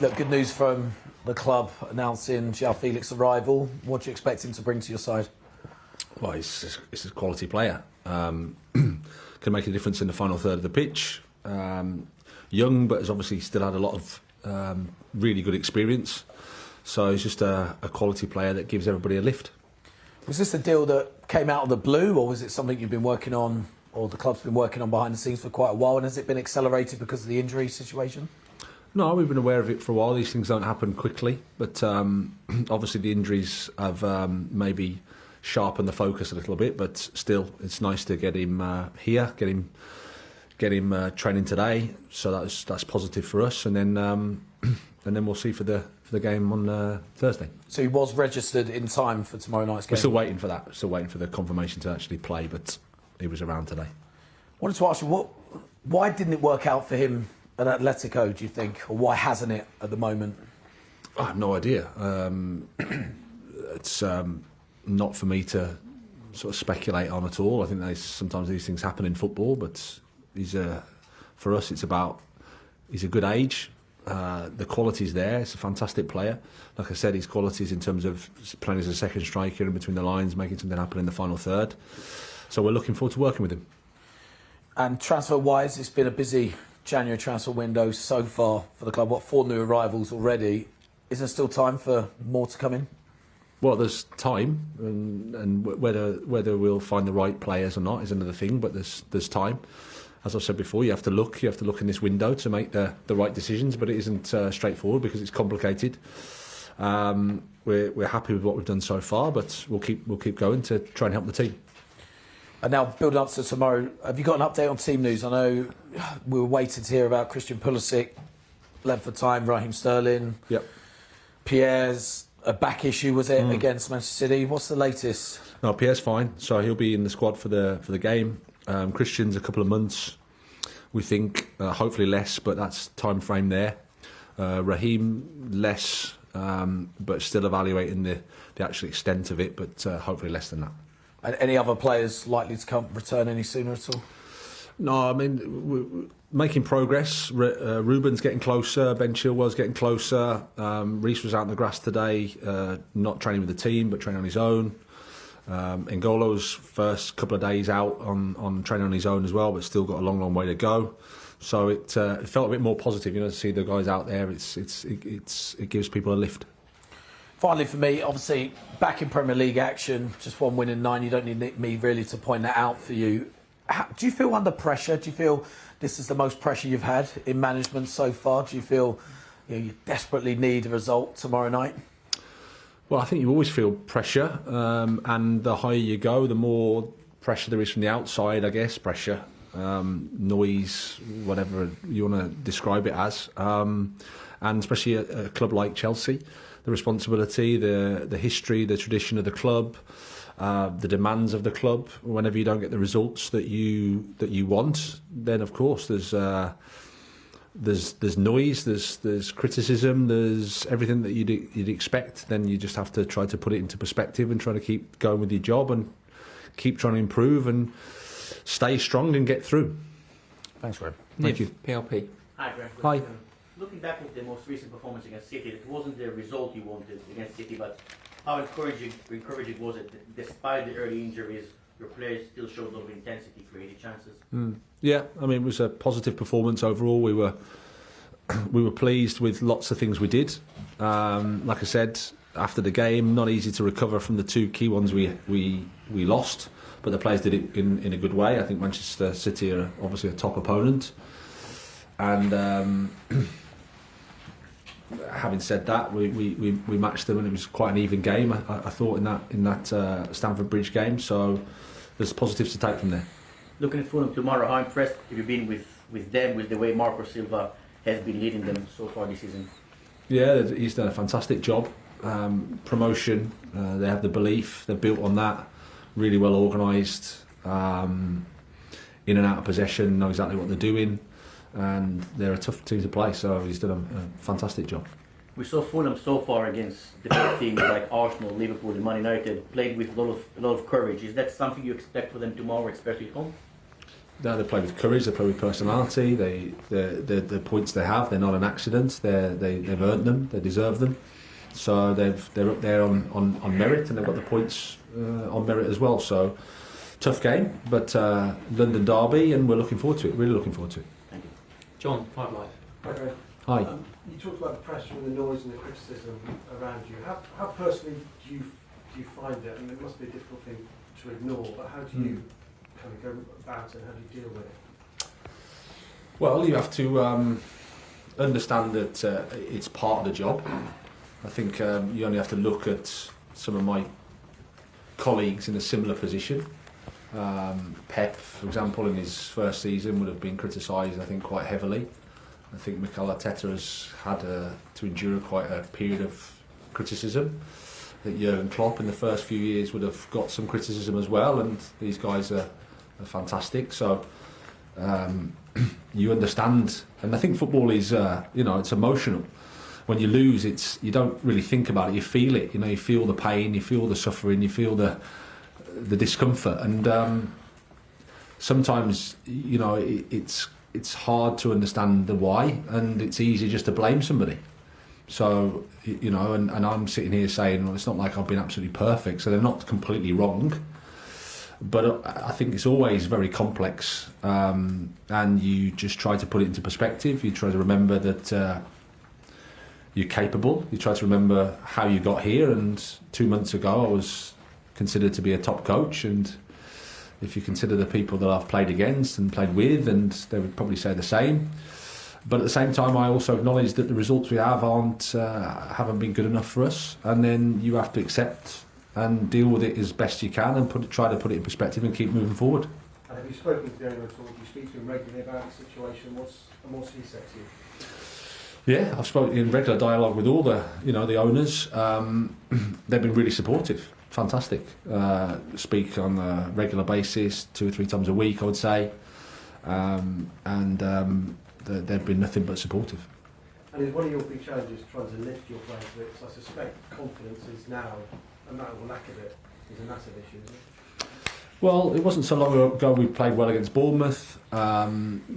Look, good news from the club announcing Joao Felixs' arrival. What do you expect him to bring to your side? Well, he's a quality player. Can make a difference in the final third of the pitch. Young, but has obviously still had a lot of really good experience. So he's just a quality player that gives everybody a lift. Was this a deal that came out of the blue, or was it something you've been working on, or the club's been working on behind the scenes for quite a while, and has it been accelerated because of the injury situation? No, we've been aware of it for a while. These things don't happen quickly, but obviously the injuries have maybe sharpened the focus a little bit. But still, it's nice to get him here, get him training today. So that's positive for us, and then we'll see for the game on Thursday. So he was registered in time for tomorrow night's game. We're still waiting for that. Still waiting for the confirmation to actually play, but he was around today. I wanted to ask you, why didn't it work out for him at Atletico, do you think? Or why hasn't it at the moment? I have no idea. It's not for me to sort of speculate on at all. I think sometimes these things happen in football, but for us, it's about he's a good age. The quality's there. He's a fantastic player. Like I said, his qualities in terms of playing as a second striker in between the lines, making something happen in the final third. So we're looking forward to working with him. And transfer-wise, it's been a busy January transfer window so far for the club. 4 new arrivals already. Is there still time for more to come in? Well, there's time, and whether we'll find the right players or not is another thing. But there's time. As I've said before, you have to look in this window to make the right decisions. But it isn't straightforward because it's complicated. We're happy with what we've done so far, but we'll keep going to try and help the team. And now, building up to tomorrow, have you got an update on team news? I know we were waiting to hear about Christian Pulisic, length of time, Raheem Sterling, Yep. Pierre's a back issue, was it, against Manchester City? What's the latest? No, Pierre's fine, so he'll be in the squad for the game. Christian's a couple of months, we think, hopefully less, but that's Timeframe there. Raheem, less, but still evaluating the actual extent of it, but hopefully less than that. And any other players likely to return any sooner at all? No, I mean, we're making progress. Ruben's getting closer, Ben Chilwell's getting closer. Reece was out on the grass today, not training with the team, but training on his own. N'Golo's first couple of days out on training on his own as well, but still got a long way to go. So it felt a bit more positive, to see the guys out there. It gives people a lift. Finally, for me, obviously, back in Premier League action, just 1 win in 9. You don't need me really to point that out for you. Do you feel under pressure? Do you feel this is the most pressure you've had in management so far? Do you feel you desperately need a result tomorrow night? Well, I think you always feel pressure, and the higher you go, the more pressure there is from the outside, I guess, pressure, noise, whatever you want to describe it as. And especially a club like Chelsea, the responsibility, the history, the tradition of the club, the demands of the club. Whenever you don't get the results that you want, then of course there's noise, there's criticism, there's everything that you'd expect. Then you just have to try to put it into perspective and try to keep going with your job and keep trying to improve and stay strong and get through. Thanks, Graham. Thank you. PLP. Hi, Graham. Hi. Looking back at the most recent performance against City, it wasn't the result you wanted against City, but how encouraging was it? Despite the early injuries, your players still showed a lot of intensity, created chances. Yeah, I mean, it was a positive performance overall. We were pleased with lots of things we did. Like I said, after the game, not easy to recover from the 2 key ones we lost, but the players did it in a good way. I think Manchester City are obviously a top opponent, and having said that, we matched them, and it was quite an even game. I thought in that Stamford Bridge game. So there's positives to take from there. Looking at Fulham tomorrow, how impressed have you been with them, with the way Marco Silva has been leading them so far this season? Yeah, he's done a fantastic job. Promotion, they have the belief, they're built on that. Really well organised, in and out of possession, know exactly what they're doing, and they're a tough team to play. So he's done a fantastic job. We saw Fulham so far against the big teams like Arsenal, Liverpool, and Man United, played with a lot of courage. Is that something you expect for them tomorrow, especially at home? They play with courage. They play with personality. The points they have, they're not an accident. They've earned them. They deserve them. So they're up there on merit, and they've got the points on merit as well. So tough game, but London derby, and we're looking forward to it. Really looking forward to it. Thank you. John, Five Live. Hi, Greg. Hi. You talked about the pressure and the noise and the criticism around you. How personally do you find it? I mean, it must be a difficult thing to ignore, but how do you kind of go about it and how do you deal with it? Well, you have to understand that it's part of the job. I think you only have to look at some of my colleagues in a similar position. Pep, for example, in his first season would have been criticised, I think, quite heavily. I think Mikel Arteta has had to endure quite a period of criticism. I think Jurgen Klopp in the first few years would have got some criticism as well, and these guys are fantastic. So you understand, and I think football is, it's emotional. When you lose, you don't really think about it. You feel it. You feel the pain, you feel the suffering, you feel the discomfort, and sometimes it's hard to understand the why, and it's easy just to blame somebody. So and I'm sitting here saying, well, it's not like I've been absolutely perfect, so they're not completely wrong. But I think it's always very complex, and you just try to put it into perspective. You try to remember that you're capable. You try to remember how you got here, and 2 months ago I was considered to be a top coach, and if you consider the people that I've played against and played with, and they would probably say the same. But at the same time, I also acknowledge that the results we have haven't been good enough for us, and then you have to accept and deal with it as best you can, and try to put it in perspective and keep moving forward. And have you spoken to the owner at all? Do you speak to him regularly about the situation? What's he said to you? Yeah, I've spoken in regular dialogue with all the owners. They've been really supportive. Fantastic. Speak on a regular basis, 2 or 3 times a week, I would say, they've been nothing but supportive. And is one of your big challenges trying to lift your players? Because I suspect confidence is now, no matter the lack of it, is a massive issue, isn't it? Well, it wasn't so long ago we played well against Bournemouth.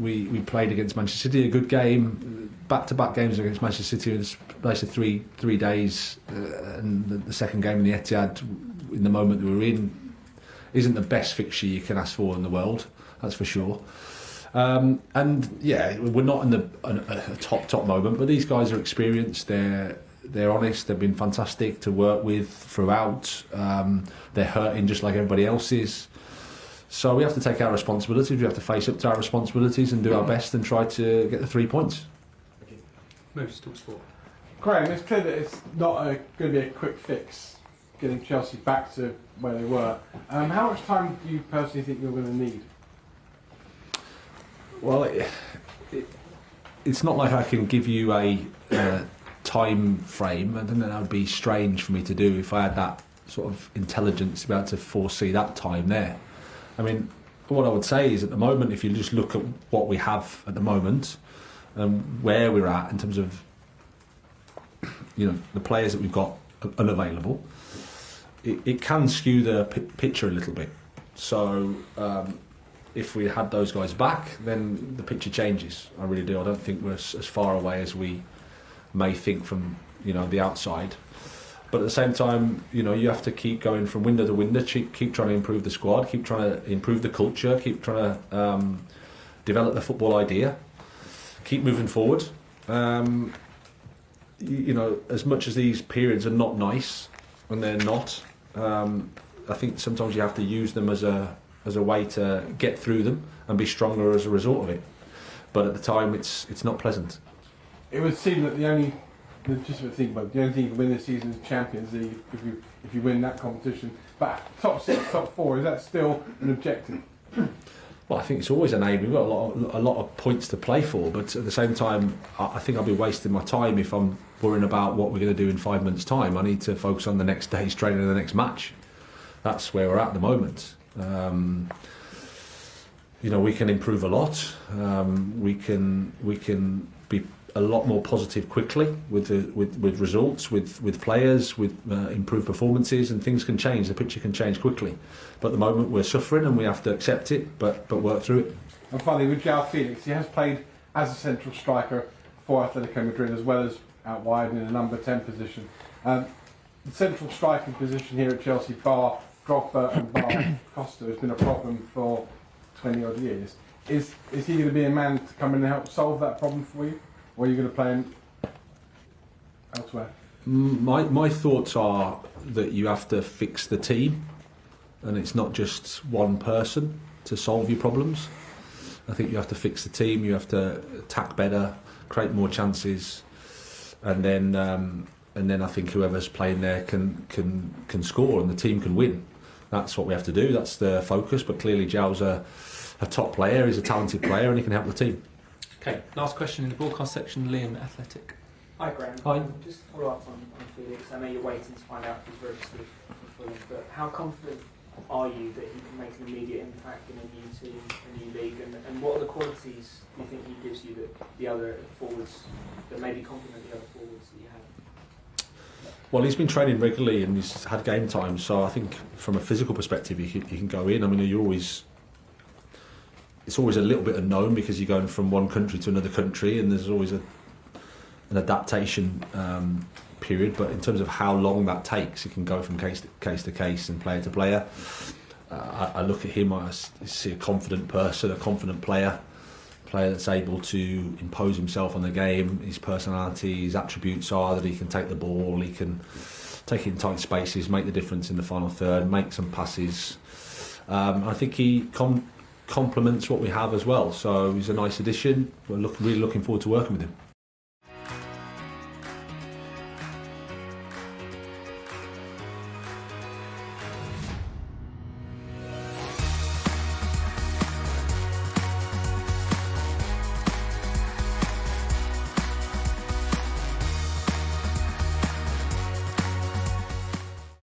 We played against Manchester City, a good game. Back-to-back games against Manchester City in the space of three days, and the second game in the Etihad, in the moment that we were in, isn't the best fixture you can ask for in the world. That's for sure. And yeah, we're not in a top moment, but these guys are experienced. They're honest. They've been fantastic to work with throughout. They're hurting just like everybody else is. So we have to take our responsibilities. We have to face up to our responsibilities and do our best and try to get the 3 points. Moves to sport. Graham, it's clear that it's not going to be a quick fix getting Chelsea back to where they were. How much time do you personally think you're going to need? Well, it's not like I can give you a time frame. I don't know, that would be strange for me to do if I had that sort of intelligence to be able to foresee that time there. I mean, what I would say is at the moment, if you just look at what we have at the moment and where we're at in terms of the players that we've got unavailable, it can skew the picture a little bit. So if we had those guys back, then the picture changes. I really do. I don't think we're as far away as we may think from the outside. But at the same time, you have to keep going from window to window, keep trying to improve the squad, keep trying to improve the culture, keep trying to develop the football idea, keep moving forward. As much as these periods are not nice, and they're not, I think sometimes you have to use them as a way to get through them and be stronger as a result of it. But at the time, it's not pleasant. It would seem that the only thing you can win this season is Champions League if you win that competition. But top 6, top 4, is that still an objective? Well, I think it's always an aim. We've got a lot of points to play for, but at the same time, I think I'll be wasting my time if I'm worrying about what we're going to do in 5 months' time. I need to focus on the next day's training and the next match. That's where we're at the moment. We can improve a lot. We can be a lot more positive quickly with results, with players, with improved performances, and things can change. The picture can change quickly. But at the moment we're suffering and we have to accept it, but work through it. And finally, with Joao Felix, he has played as a central striker for Atletico Madrid as well as out wide in a number 10 position. The central striking position here at Chelsea, bar Drogba and bar Costa, has been a problem for 20 odd years. Is he going to be a man to come in and help solve that problem for you? Or are you going to play him elsewhere? My thoughts are that you have to fix the team, and it's not just one person to solve your problems. I think you have to fix the team, you have to attack better, create more chances, and then I think whoever's playing there can score and the team can win. That's what we have to do, that's the focus, but clearly Joao's a top player, he's a talented player and he can help the team. Okay, last question in the broadcast section, Liam, Athletic. Hi Graham. Hi. Just to follow up on Felix, I know you're waiting to find out if he's registered for Fulham, but how confident are you that he can make an immediate impact in a new team, a new league, and what are the qualities do you think he gives you that the other forwards, that maybe complement the other forwards that you have? Well, he's been training regularly and he's had game time, so I think from a physical perspective he can go in. I mean, it's always a little bit unknown because you're going from one country to another country and there's always an adaptation period, but in terms of how long that takes, it can go from case to case and player to player. I look at him, I see a confident person, a confident player that's able to impose himself on the game. His personality, his attributes are that he can take the ball, he can take it in tight spaces, make the difference in the final third, make some passes. I think he complements what we have as well, so he's a nice addition. We're really looking forward to working with him.